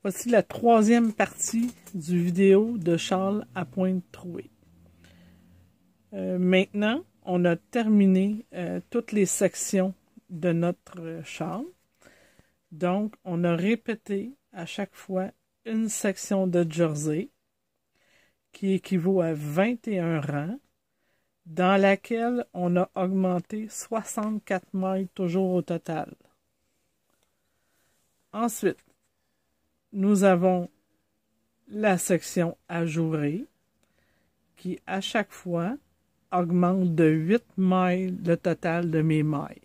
Voici la troisième partie du vidéo de Châle à pointe trouée. Maintenant, on a terminé toutes les sections de notre châle. Donc, on a répété à chaque fois une section de jersey qui équivaut à 21 rangs, dans laquelle on a augmenté 64 mailles toujours au total. Ensuite, nous avons la section ajourée qui, à chaque fois, augmente de 8 mailles le total de mes mailles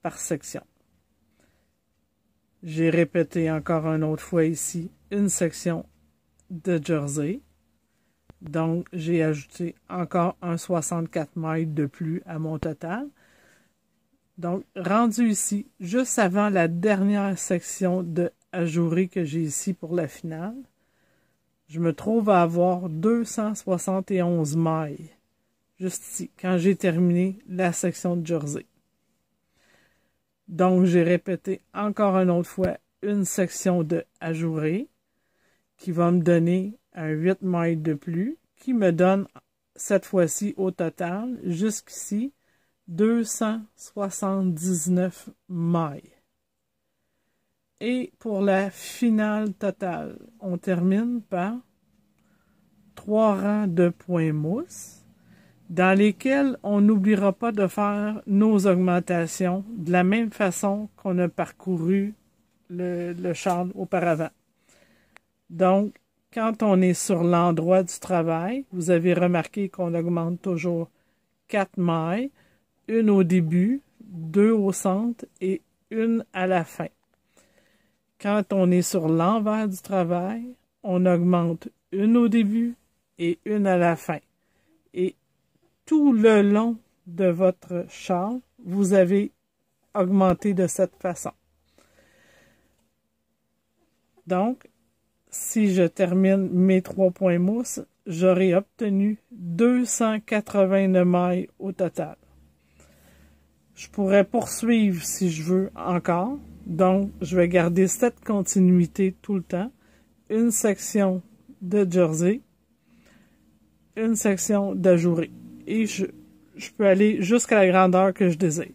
par section. J'ai répété encore une autre fois ici une section de jersey. Donc, j'ai ajouté encore un 64 mailles de plus à mon total. Donc, rendu ici, juste avant la dernière section de ajourée que j'ai ici pour la finale, je me trouve à avoir 271 mailles, juste ici, quand j'ai terminé la section de jersey. Donc, j'ai répété encore une autre fois une section de ajourée qui va me donner un 8 mailles de plus, qui me donne cette fois-ci au total, jusqu'ici, 279 mailles. Et pour la finale totale, on termine par 3 rangs de points mousse, dans lesquels on n'oubliera pas de faire nos augmentations de la même façon qu'on a parcouru le châle auparavant. Donc, quand on est sur l'endroit du travail, vous avez remarqué qu'on augmente toujours 4 mailles, une au début, 2 au centre et une à la fin. Quand on est sur l'envers du travail, on augmente une au début et une à la fin. Et tout le long de votre châle, vous avez augmenté de cette façon. Donc, si je termine mes 3 points mousse, j'aurai obtenu 289 mailles au total. Je pourrais poursuivre si je veux encore. Donc, je vais garder cette continuité tout le temps. Une section de jersey, une section d'ajourée. Et je peux aller jusqu'à la grandeur que je désire.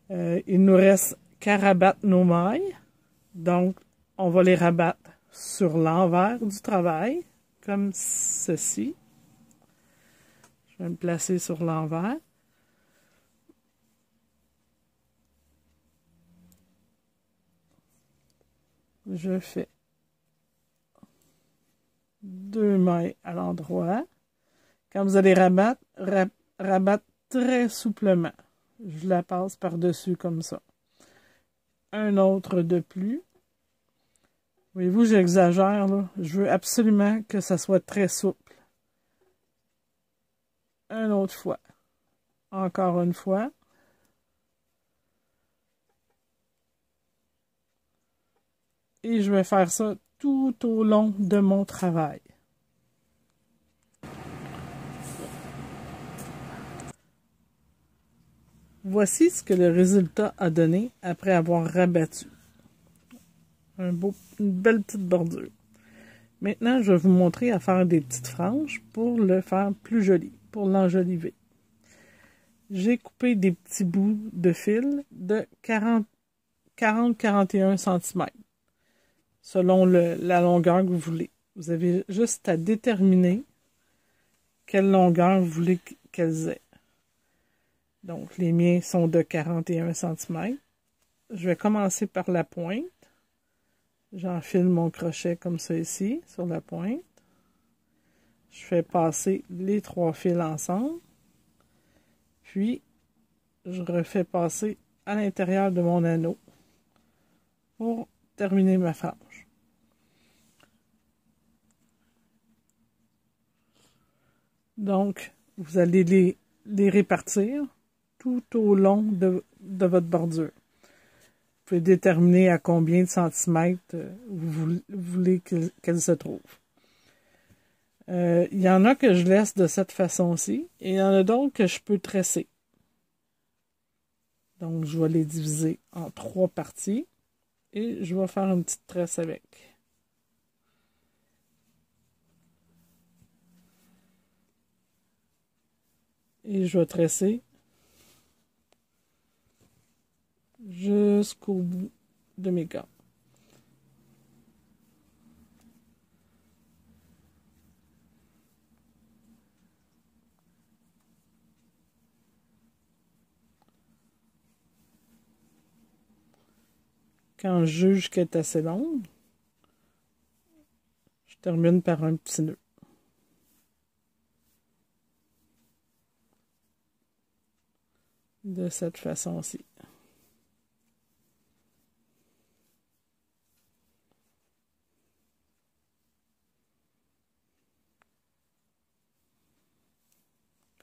Il nous reste qu'à rabattre nos mailles. Donc, on va les rabattre sur l'envers du travail, comme ceci. Je vais me placer sur l'envers. Je fais 2 mailles à l'endroit. Quand vous allez rabattre, rabattre très souplement. Je la passe par-dessus comme ça. Un autre de plus. Voyez-vous, j'exagère, là. Je veux absolument que ça soit très souple. Une autre fois. Encore une fois. Et je vais faire ça tout au long de mon travail. Voici ce que le résultat a donné après avoir rabattu. Une belle petite bordure. Maintenant, je vais vous montrer à faire des petites franges pour le faire plus joli, pour l'enjoliver. J'ai coupé des petits bouts de fil de 40-41 cm, selon la longueur que vous voulez. Vous avez juste à déterminer quelle longueur vous voulez qu'elles aient. Donc, les miens sont de 41 cm. Je vais commencer par la pointe. J'enfile mon crochet comme ça ici, sur la pointe. Je fais passer les 3 fils ensemble. Puis, je refais passer à l'intérieur de mon anneau pour terminer ma frange. Donc, vous allez les répartir tout au long de votre bordure. Vous pouvez déterminer à combien de centimètres vous voulez qu'elle se trouve. Il y en a que je laisse de cette façon-ci et il y en a d'autres que je peux tresser. Donc, je vais les diviser en 3 parties. Et je vais faire une petite tresse avec. Et je vais tresser jusqu'au bout de mes cordes. Quand je juge qu'elle est assez longue, je termine par un petit nœud. De cette façon-ci.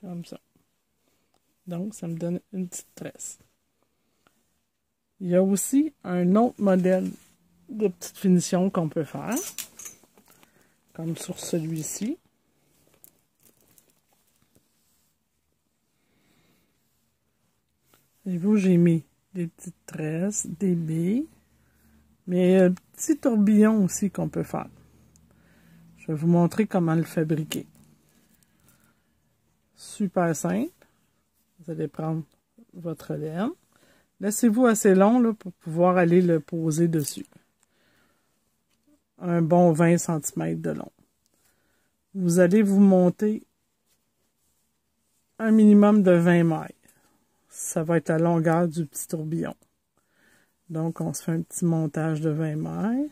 Comme ça. Donc, ça me donne une petite tresse. Il y a aussi un autre modèle de petite finition qu'on peut faire. Comme sur celui-ci. Et vous, j'ai mis des petites tresses, des billes. Mais il y a un petit tourbillon aussi qu'on peut faire. Je vais vous montrer comment le fabriquer. Super simple. Vous allez prendre votre laine. Laissez-vous assez long là, pour pouvoir aller le poser dessus. Un bon 20 cm de long. Vous allez vous monter un minimum de 20 mailles. Ça va être la longueur du petit tourbillon. Donc, on se fait un petit montage de 20 mailles.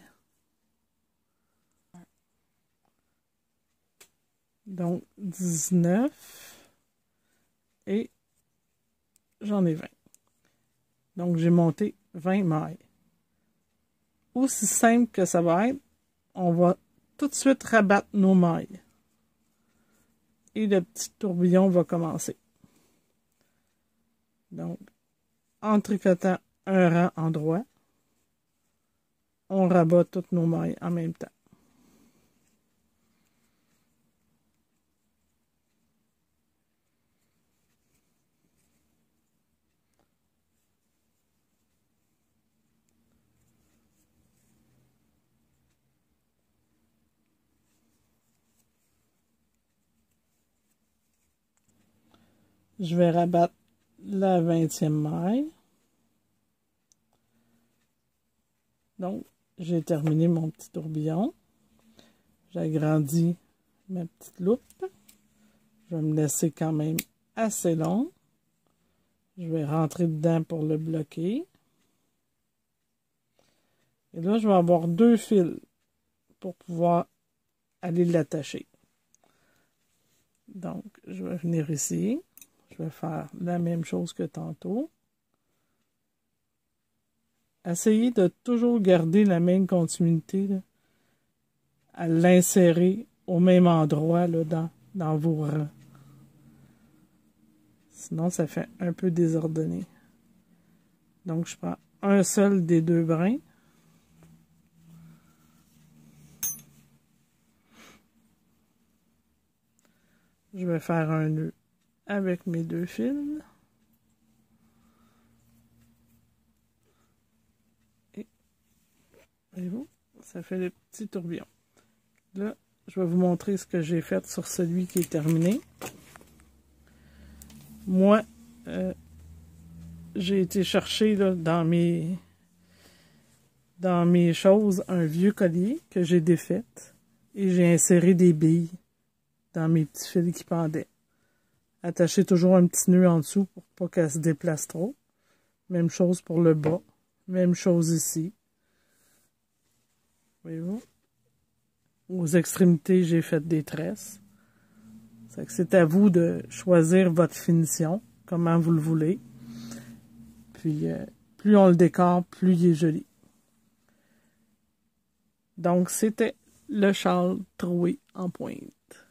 Donc, 19. Et j'en ai 20. Donc, j'ai monté 20 mailles. Aussi simple que ça va être, on va tout de suite rabattre nos mailles. Et le petit tourbillon va commencer. Donc, en tricotant un rang en droit, on rabat toutes nos mailles en même temps. Je vais rabattre la 20e maille. Donc, j'ai terminé mon petit tourbillon. J'agrandis ma petite loupe. Je vais me laisser quand même assez long. Je vais rentrer dedans pour le bloquer. Et là, je vais avoir 2 fils pour pouvoir aller l'attacher. Donc, je vais venir ici. Je vais faire la même chose que tantôt. Essayez de toujours garder la même continuité, là, à l'insérer au même endroit là, dans vos rangs. Sinon, ça fait un peu désordonné. Donc, je prends un seul des 2 brins. Je vais faire un nœud avec mes 2 fils. Et voyez-vous, ça fait le petit tourbillon. Là, je vais vous montrer ce que j'ai fait sur celui qui est terminé. Moi, j'ai été chercher là, dans mes choses un vieux collier que j'ai défait et j'ai inséré des billes dans mes petits fils qui pendaient. Attachez toujours un petit nœud en dessous pour pas qu'elle se déplace trop. Même chose pour le bas. Même chose ici. Voyez-vous? Aux extrémités, j'ai fait des tresses. C'est à vous de choisir votre finition, comment vous le voulez. Puis, plus on le décore, plus il est joli. Donc, c'était le châle troué en pointe.